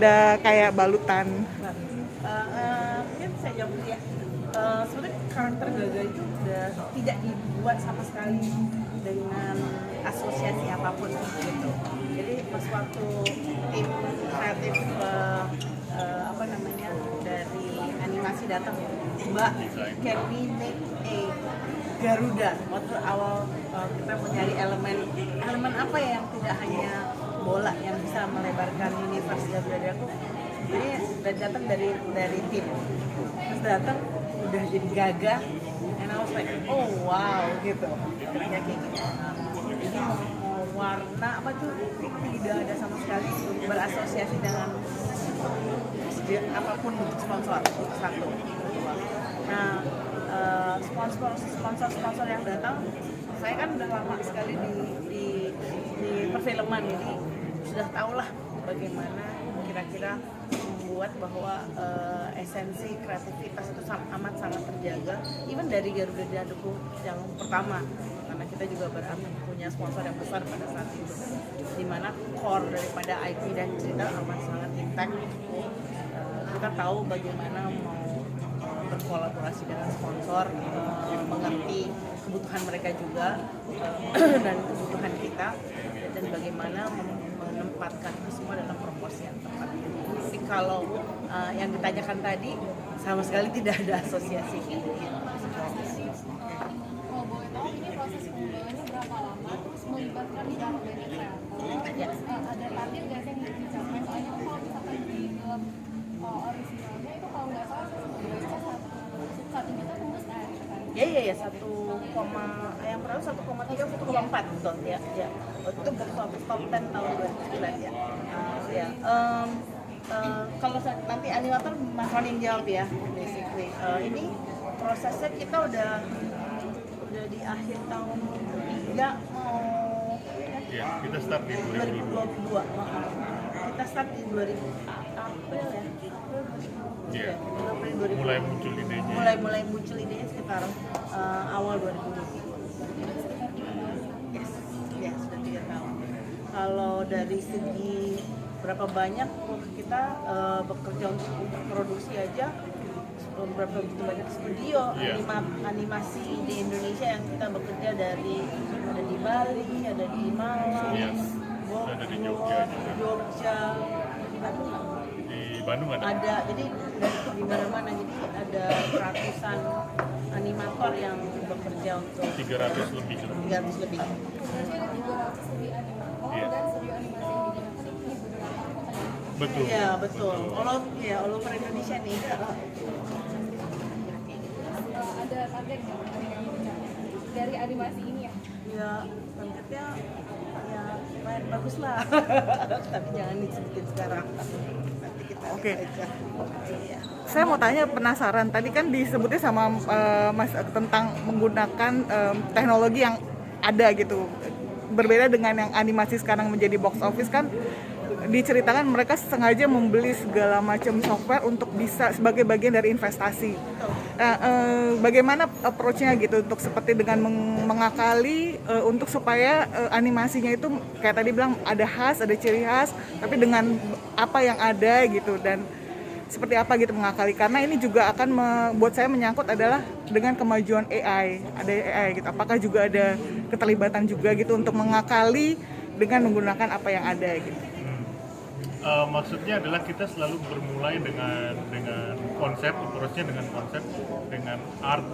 ada kayak balutan? Mungkin saya jawab dulu ya. Sebenarnya karakter Gaga itu udah tidak dibuat sama sekali dengan asosiasi apapun gitu. Jadi pas waktu tim kreatif dari animasi datang, Mbak, can we make a Garuda? Waktu awal kita mencari elemen apa ya yang tidak hanya bola yang bisa melebarkan universe Garuda aku. Ini udah datang dari tim, terus datang udah jadi Gaga, and I was like, oh wow gitu, kerja kayak gitu. Jadi mau warna apa tuh tidak ada sama sekali berasosiasi dengan apapun bentuk sponsor satu. Nah sponsor yang datang, saya kan udah lama sekali di perfilman, jadi sudah tahulah bagaimana kira-kira membuat bahwa esensi kreativitas itu amat sangat terjaga, even dari Garuda Daduku yang pertama, karena kita juga punya sponsor yang besar pada saat itu, dimana core daripada IP dan cerita amat sangat intact. Kita tahu bagaimana mau berkolaborasi dengan sponsor, mengerti kebutuhan mereka juga dan kebutuhan kita, dan bagaimana menempatkan itu semua dalam proporsi yang tepat. Tapi kalau yang ditanyakan tadi sama sekali tidak ada asosiasi gitu. Kalau boleh tahu ini proses pengembangannya berapa lama, terus melibatkan berapa banyak kreator? Ya. Ada target nggak sih yang dicapai? Soalnya kalau misalkan di film originalnya itu kalau nggak salah satu juta tembus kan? Ya 1,3 1,4 betul ya. Itu box office top 10 tahun 2009 ya. Kalau nanti animator Mas Ron yang jawab ya, basically. Ini prosesnya kita udah di akhir tahun ketiga mau Ya, kita start di 2022. Kita start di April ya. Iya. April 2020. Mulai muncul idenya. Mulai muncul idenya sekitar awal 2020. Yes, sudah 3 tahun. Kalau dari segi berapa banyak kita bekerja untuk produksi aja, berapa begitu banyak studio animasi di Indonesia yang kita bekerja ada di Bali, ada di Malang, ada di Jogja juga. di Bandung nggak? Di Bandung Ada, jadi di mana-mana, jadi ada ratusan animator yang bekerja untuk 300 lebih. 300 lebih. Berarti ada 300 lebih animator dan studio animasi yang digunakan itu di beberapa kota ya? Betul. Iya betul. All over Indonesia nih. Ada target nggak dari animasi ini ya? Ya targetnya ya lumayan bagus lah. Tapi jangan disebutin sekarang. Nanti kita Oke. lihat aja. Iya. Saya mau tanya, penasaran, tadi kan disebutnya sama Mas tentang menggunakan teknologi yang ada gitu. Berbeda dengan yang animasi sekarang menjadi box office, kan diceritakan mereka sengaja membeli segala macam software untuk bisa sebagai bagian dari investasi. Bagaimana approach-nya gitu untuk seperti dengan mengakali untuk supaya animasinya itu kayak tadi bilang ada khas, ada ciri khas, tapi dengan apa yang ada gitu, dan seperti apa gitu mengakali, karena ini juga akan buat saya menyangkut adalah dengan kemajuan AI, ada AI gitu. Apakah juga ada keterlibatan juga gitu untuk mengakali dengan menggunakan apa yang ada gitu? Maksudnya adalah kita selalu bermulai dengan konsep, approach-nya dengan konsep, dengan art.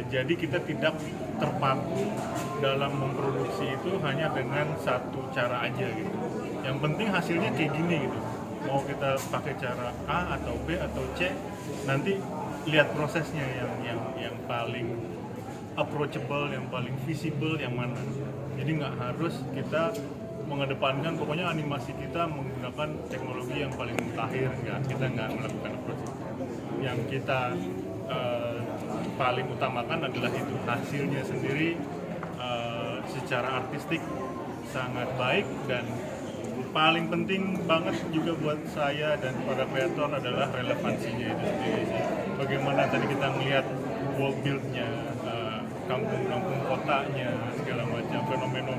Jadi kita tidak terpaku dalam memproduksi itu hanya dengan satu cara aja gitu. Yang penting hasilnya kayak gini gitu. Mau kita pakai cara A atau B atau C, nanti lihat prosesnya yang paling approachable, yang paling visible yang mana. Jadi nggak harus kita mengedepankan pokoknya animasi kita menggunakan teknologi yang paling mutakhir, kita nggak melakukan approach itu. Yang kita paling utamakan adalah itu hasilnya sendiri secara artistik sangat baik, dan paling penting banget juga buat saya dan para kreator adalah relevansinya itu sendiri. Bagaimana tadi kita melihat world build-nya, kampung-kampung kotanya segala macam fenomena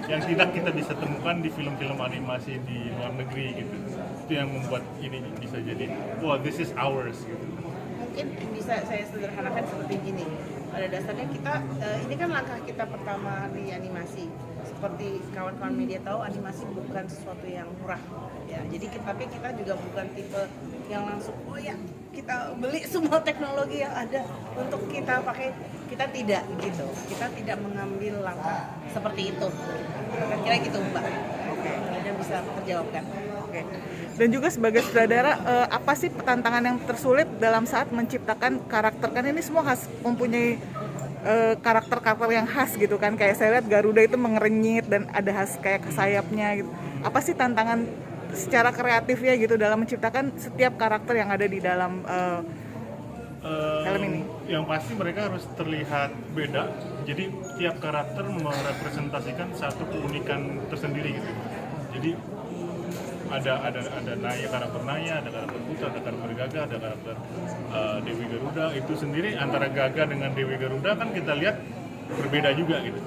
yang tidak kita bisa temukan di film-film animasi di luar negeri gitu. Itu yang membuat ini bisa jadi wah, this is ours gitu. Mungkin bisa saya sederhanakan seperti gini. Pada dasarnya kita ini kan langkah kita pertama di animasi. Seperti kawan-kawan media tahu, animasi bukan sesuatu yang murah ya. Jadi tapi kita juga bukan tipe yang langsung oh ya kita beli semua teknologi yang ada untuk kita pakai. Kita tidak gitu. Kita tidak mengambil langkah seperti itu. Kira-kira gitu, Mbak. Oke, yang bisa terjawabkan. Oke. Dan juga sebagai sutradara, apa sih tantangan yang tersulit dalam saat menciptakan karakter? Kan ini semua mempunyai karakter-karakter yang khas gitu kan. Kayak saya lihat Garuda itu mengerenyit dan ada khas kayak sayapnya gitu. Apa sih tantangan secara kreatifnya gitu dalam menciptakan setiap karakter yang ada di dalam film ini? Yang pasti mereka harus terlihat beda. Jadi tiap karakter merepresentasikan satu keunikan tersendiri gitu. Jadi ada Naya, karakter Naya, ada karakter Putra, ada karakter Gaga, ada karakter Dewi Garuda. Itu sendiri antara Gaga dengan Dewi Garuda kan kita lihat berbeda juga gitu.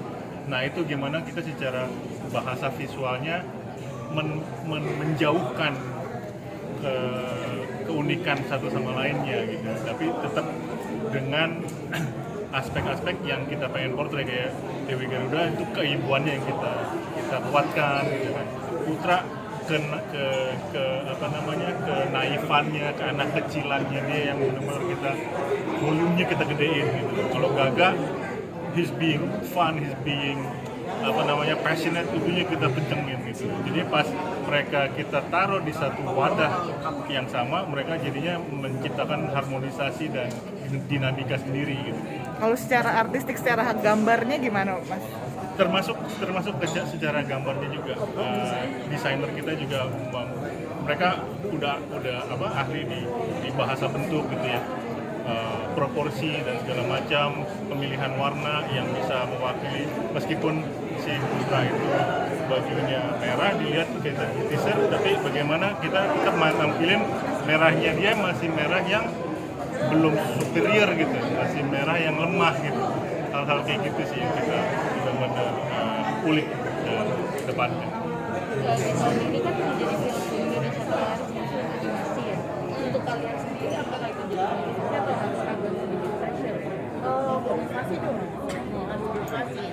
Nah itu gimana kita secara bahasa visualnya menjauhkan keunikan satu sama lainnya gitu. Tapi tetap dengan aspek-aspek yang kita pengen portray kayak Dewi Garuda itu keibuannya yang kita kuatkan gitu kan. Putra ke naifannya, ke anak kecilannya dia yang benar-benar kita volumenya kita gedein gitu. Kalau Gaga he's being fun, he's being passionate, itunya kita kencengin gitu. Jadi pas mereka kita taruh di satu wadah yang sama, mereka jadinya menciptakan harmonisasi dan dinamika sendiri gitu. Kalau secara artistik, secara gambarnya gimana, Mas? Termasuk secara gambarnya juga. Desainer kita juga mereka udah ahli di bahasa bentuk gitu ya. Proporsi dan segala macam, pemilihan warna yang bisa mewakili, meskipun si Putra itu bajunya merah dilihat kita teaser, tapi bagaimana kita tampilin merahnya dia masih merah yang belum superior gitu, masih merah yang lemah gitu. Hal-hal kayak gitu sih yang kita benar-benar ulik ke depannya. Tahun ini kan menjadi film Indonesia terlaris muncul animasi ya. Untuk kalian sendiri apakah itu jadi motivasi atau harus agak sedikit pressure? Motivasi dong. Motivasi.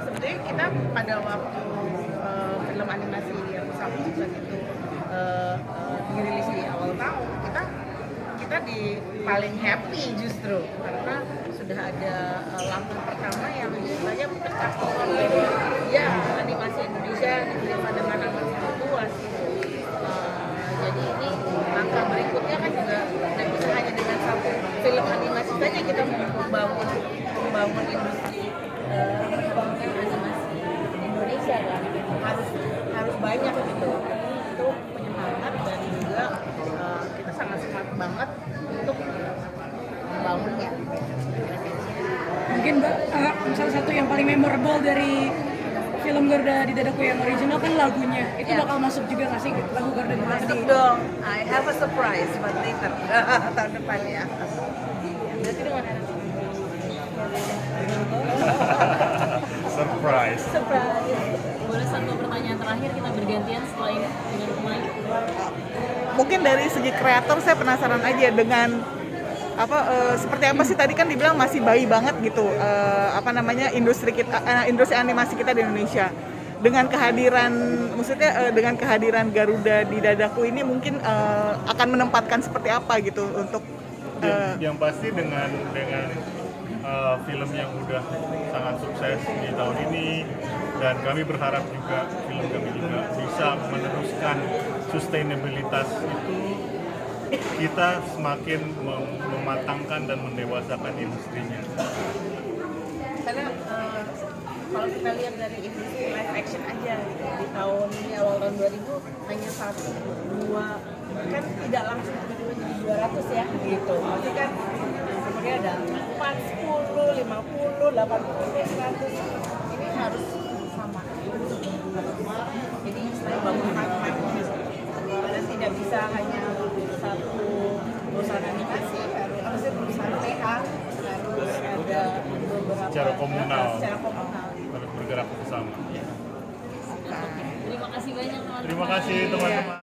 Sebenarnya kita pada waktu film animasi yang sama juga itu dirilis di awal tahun, kita di paling happy justru karena sudah ada langkah pertama yang istilahnya pecah telur ya animasi Indonesia diterima dengan amat sangat luas gitu. Jadi ini langkah berikutnya kan juga tidak bisa hanya dengan satu film animasi saja kita membangun industri animasi Indonesia kan harus banyak gitu. Itu penyemangat dan juga kita sangat semangat banget untuk membangunnya. Mungkin Mbak, salah satu yang paling memorable dari film Garuda di Dadaku yang original kan lagunya. Itu bakal masuk juga nggak sih lagu Garuda di Dadaku? Masuk dong. I have a surprise buat later tahun depan ya. Berarti dengan Surprise. boleh satu pertanyaan terakhir kita bergantian setelah ini dengan pemain. Mungkin dari segi kreator saya penasaran aja dengan seperti apa sih tadi kan dibilang masih bayi banget gitu industri kita industri animasi kita di Indonesia dengan kehadiran Garuda di Dadaku ini mungkin akan menempatkan seperti apa gitu untuk yang pasti dengan film yang udah sangat sukses di tahun ini dan kami berharap juga film kami juga bisa meneruskan sustainabilitas itu, kita semakin mematangkan dan mendewasakan industrinya. Karena kalau kita lihat dari industri live action aja gitu, di tahun ini awal tahun 2000 hanya 1, 2 kan tidak langsung tiba-tiba jadi 200 ya gitu. Berarti kan sebenarnya ada 4, 10, 50, 80, 100 ini harus sama. Jadi istilahnya bangun timeline dan tidak bisa hanya satu perusahaan animasi, harusnya perusahaan PH harus ada beberapa secara komunal, secara komunal. harus bergerak bersama. Terima kasih banyak teman-teman. Terima kasih teman-teman.